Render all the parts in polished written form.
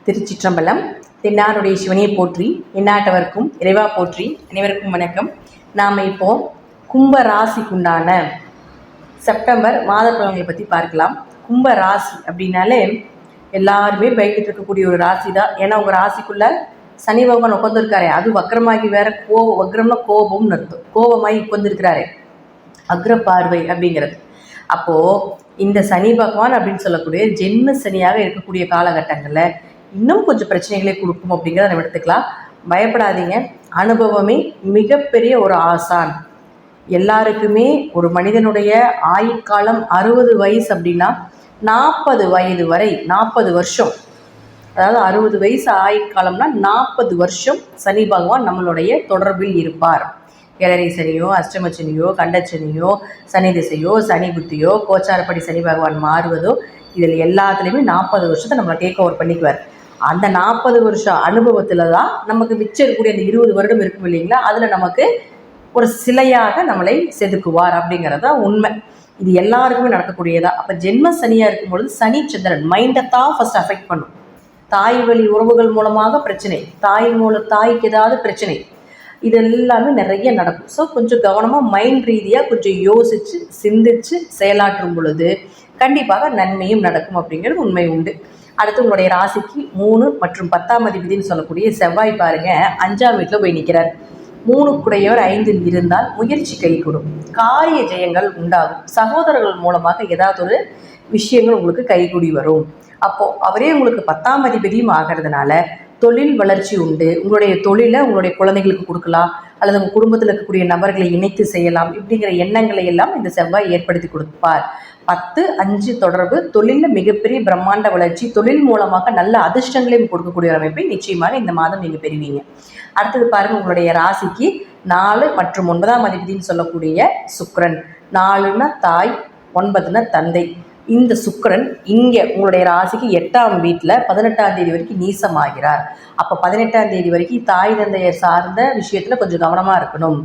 திருச்சிற்றம்பலம். தென்னாருடைய சிவனையை போற்றி, எந்நாட்டவர்க்கும் இறைவா போற்றி. அனைவருக்கும் வணக்கம். நாம் இப்போ கும்ப ராசிக்குண்டான செப்டம்பர் மாத பலன்களை பற்றி பார்க்கலாம். கும்ப ராசி அப்படின்னாலே எல்லாருமே பயந்துட்டு இருக்கக்கூடிய ஒரு ராசி தான். ஏன்னா உங்கள் ராசிக்குள்ள சனி பகவான் உட்காந்துருக்காரு. அது வக்ரமாகி வேற வக்ரம்னா கோபம்னு அர்த்தம். கோபமாகி உட்காந்துருக்கிறாரு. அக்ர பார்வை அப்படிங்கிறது. அப்போது இந்த சனி பகவான் அப்படின்னு சொல்லக்கூடிய ஜென்ம சனியாக இருக்கக்கூடிய காலகட்டங்களில் இன்னும் கொஞ்சம் பிரச்சனைகளை கொடுக்கும் அப்படிங்கிறத நம்ம எடுத்துக்கலாம். பயப்படாதீங்க. அனுபவமே மிகப்பெரிய ஒரு ஆசான். எல்லாருக்குமே ஒரு மனிதனுடைய ஆயுட்காலம் 60 வயசு அப்படின்னா 40 வயது வரை 40 வருஷம், அதாவது 60 வயசு ஆயுட்காலம்னா 40 வருஷம் சனி பகவான் நம்மளுடைய தொடர்பில் இருப்பார். ஏழரை சனியோ, அஷ்டம சனியோ, கண்டச்சனியோ, சனி திசையோ, சனி புத்தியோ, கோச்சாரப்படி சனி பகவான் மாறுவதோ, இதில் எல்லாத்துலேயுமே 40 வருஷத்தை நம்மளை டேக் ஓவர் பண்ணிக்குவார். அந்த 40 வருஷம் அனுபவத்தில் தான் நமக்கு மிச்சம் இருக்கக்கூடிய அந்த 20 வருடம் இருக்கும் இல்லைங்களா, அதில் நமக்கு ஒரு சிலையாக நம்மளை செதுக்குவார் அப்படிங்கிறது தான் உண்மை. இது எல்லாருக்குமே நடக்கக்கூடியதா. அப்போ ஜென்ம சனியாக இருக்கும்பொழுது சனி சந்திரன் மைண்டை தான் ஃபஸ்ட் அஃபெக்ட் பண்ணும். தாய் வழி உறவுகள் மூலமாக பிரச்சனை, தாய்க்கு ஏதாவது பிரச்சனை, இது எல்லாமே நிறைய நடக்கும். ஸோ கொஞ்சம் கவனமாக மைண்ட் ரீதியாக கொஞ்சம் யோசித்து சிந்தித்து செயலாற்றும் பொழுது கண்டிப்பாக நன்மையும் நடக்கும் அப்படிங்கிறது உண்மை உண்டு. அடுத்து உங்களுடைய ராசிக்கு 3 மற்றும் 10ஆம் அதிபதினு சொல்லக்கூடிய செவ்வாய் பாருங்க 5ஆம் வீட்டில் போய் நிற்கிறார். 3 குடையவர் 5இல் இருந்தால் முயற்சி கைகூடும், காரிய ஜெயங்கள் உண்டாகும். சகோதரர்கள் மூலமாக ஏதாவது ஒரு விஷயங்கள் உங்களுக்கு கைகூடி வரும். அப்போது அவரே உங்களுக்கு 10ஆம் அதிபதியும் ஆகிறதுனால தொழில் வளர்ச்சி உண்டு. உங்களுடைய தொழிலை உங்களுடைய குழந்தைகளுக்கு கொடுக்கலாம், அல்லது உங்கள் குடும்பத்தில் இருக்கக்கூடிய நபர்களை இணைத்து செய்யலாம். இப்படிங்கிற எண்ணங்களை எல்லாம் இந்த செவ்வாய் ஏற்படுத்தி கொடுப்பார். 10-5 தொடர்பு தொழிலில் மிகப்பெரிய பிரம்மாண்ட வளர்ச்சி, தொழில் மூலமாக நல்ல அதிர்ஷ்டங்களையும் கொடுக்கக்கூடிய அமைப்பை நிச்சயமாக இந்த மாதம் நீங்கள் பெறுவீங்க. அடுத்தது பாருங்கள், உங்களுடைய ராசிக்கு 4 மற்றும் 9ஆம் அதிபதினு சொல்லக்கூடிய சுக்கிரன். 4ன்னா தாய், 9ன்னா தந்தை. இந்த சுக்கிரன் இங்கே உங்களுடைய ராசிக்கு 8ஆம் வீட்டில் 18ஆம் தேதி வரைக்கும் நீசமாகிறார். அப்போ 18ஆம் தேதி வரைக்கும் தாய் தந்தையர் சார்ந்த விஷயத்தில் கொஞ்சம் கவனமாக இருக்கணும்.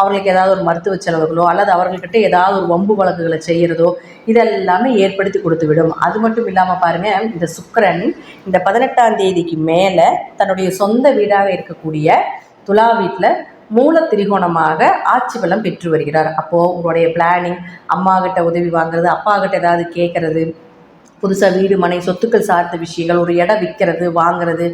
அவர்களுக்கு ஏதாவது ஒரு மருத்துவ செலவுகளோ அல்லது அவர்கள்கிட்ட ஏதாவது ஒரு வம்பு வழக்குகளை செய்கிறதோ இதெல்லாமே ஏற்படுத்தி கொடுத்து விடும். அது மட்டும் இல்லாமல் பாருங்கள், இந்த சுக்கிரன் இந்த 18ஆம் தேதிக்கு மேலே தன்னுடைய சொந்த வீடாக இருக்கக்கூடிய துலா வீட்டில் மூல திரிகோணமாக ஆட்சி பலம் பெற்று வருகிறார். அப்போது உங்களுடைய பிளானிங், அம்மா கிட்ட உதவி வாங்குறது, அப்பா கிட்ட ஏதாவது கேட்குறது, புதுசாக வீடு மனை சொத்துக்கள் சார்ந்த விஷயங்கள், ஒரு இடம் விற்கிறது வாங்கிறது,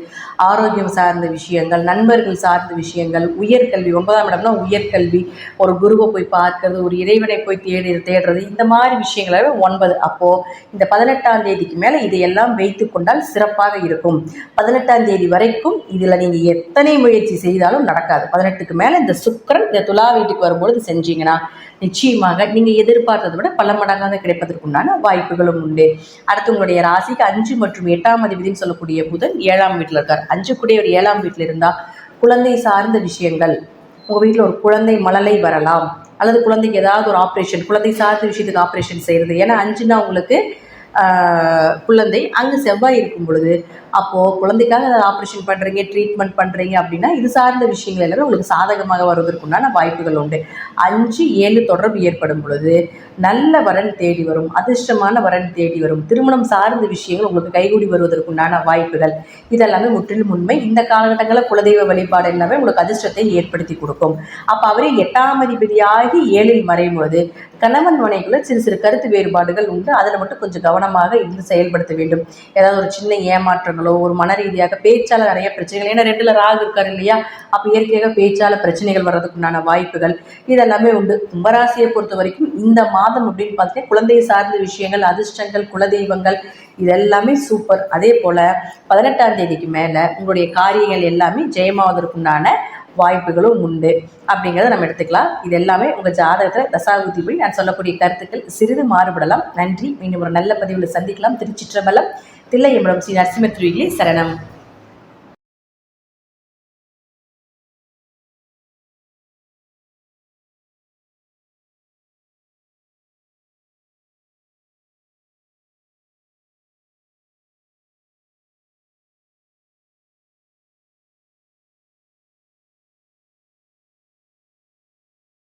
ஆரோக்கியம் சார்ந்த விஷயங்கள், நண்பர்கள் சார்ந்த விஷயங்கள், உயர்கல்வி, 9ஆம் இடம்னா உயர்கல்வி, ஒரு குருவை போய் பார்க்கறது, ஒரு இறைவனை போய் தேடுறது, இந்த மாதிரி விஷயங்களை 9. அப்போது இந்த 18ஆம் தேதிக்கு மேலே இதையெல்லாம் வைத்து கொண்டால் சிறப்பாக இருக்கும். 18ஆம் தேதி வரைக்கும் இதில் நீங்கள் எத்தனை முயற்சி செய்தாலும் நடக்காது. 18க்கு மேலே இந்த சுக்கிரன் இந்த துலா வீட்டுக்கு வரும்பொழுது செஞ்சீங்கன்னா நிச்சயமாக நீங்கள் எதிர்பார்த்ததை விட பல மடங்காக கிடைப்பதற்குண்டான வாய்ப்புகளும் உண்டு. அடுத்து உங்களுடைய ராசிக்கு 5 மற்றும் 8ஆம் அதிபதினு சொல்லக்கூடிய புதன் 7ஆம் வீட்டில் இருக்கார். 5 கூடிய ஒரு 7ஆம் வீட்டில் இருந்தால் குழந்தை சார்ந்த விஷயங்கள், உங்கள் வீட்டில் ஒரு குழந்தை மழலை வரலாம், அல்லது குழந்தைக்கு ஏதாவது ஒரு ஆப்ரேஷன், குழந்தை சார்ந்த விஷயத்துக்கு ஆப்ரேஷன் செய்கிறது. ஏன்னா 5ன்னா உங்களுக்கு குழந்தை, அங்கே செவ்வாய் இருக்கும் பொழுது அப்போது குழந்தைக்காக ஏதாவது ஆப்ரேஷன் பண்ணுறீங்க, ட்ரீட்மெண்ட் பண்ணுறீங்க அப்படின்னா இது சார்ந்த விஷயங்கள் எல்லாமே உங்களுக்கு சாதகமாக வருவதற்குண்டான வாய்ப்புகள் உண்டு. 5-7 தொடர்பு ஏற்படும் பொழுது நல்ல வரன் தேடி வரும், அதிர்ஷ்டமான வரன் தேடி வரும். திருமணம் சார்ந்த விஷயங்கள் உங்களுக்கு கைகூடி வருவதற்குண்டான வாய்ப்புகள் இதெல்லாமே முற்றிலும் உண்மை. இந்த காலகட்டங்களில் குலதெய்வ வழிபாடு எல்லாமே உங்களுக்கு அதிர்ஷ்டத்தை ஏற்படுத்தி கொடுக்கும். அப்போ அவரே 8ஆம் அதிபதியாகி 7இல் மறையும் பொழுது கணவன் மனைக்குள்ள சிறு கருத்து வேறுபாடுகள் உண்டு. அதில் மட்டும் கொஞ்சம் கவனமாக இருந்து செயல்படுத்த வேண்டும். ஏதாவது ஒரு சின்ன ஏமாற்றங்களோ, ஒரு மன ரீதியாக பேச்சால் நிறைய பிரச்சனைகள், ஏன்னா 2ல் ராகு இருக்காரு இல்லையா, அப்போ இயற்கையாக பேச்சால் பிரச்சனைகள் வர்றதுக்குண்டான வாய்ப்புகள் இதெல்லாமே உண்டு. கும்பராசியை பொறுத்த வரைக்கும் இந்த மாதம் அப்படின்னு பார்த்தீங்கன்னா குழந்தை சார்ந்த விஷயங்கள், அதிர்ஷ்டங்கள், குலதெய்வங்கள் இதெல்லாமே சூப்பர். அதே போல் 18ஆம் தேதிக்கு மேலே உங்களுடைய காரியங்கள் எல்லாமே ஜெயமாவதற்குண்டான வாய்ப்புகளும் உண்டு அப்படிங்கிறத நம்ம எடுத்துக்கலாம். இது எல்லாமே உங்கள் ஜாதகத்தில் தசாபுத்தி போய் நான் சொல்லக்கூடிய கருத்துக்கள் சிறிது மாறுபடலாம். நன்றி. மீண்டும் ஒரு நல்ல பதிவில் சந்திக்கலாம். திருச்சிற்றம்பலம், தில்லையம்பலம், ஸ்ரீ நரசிம்ம திருவிகளே சரணம்.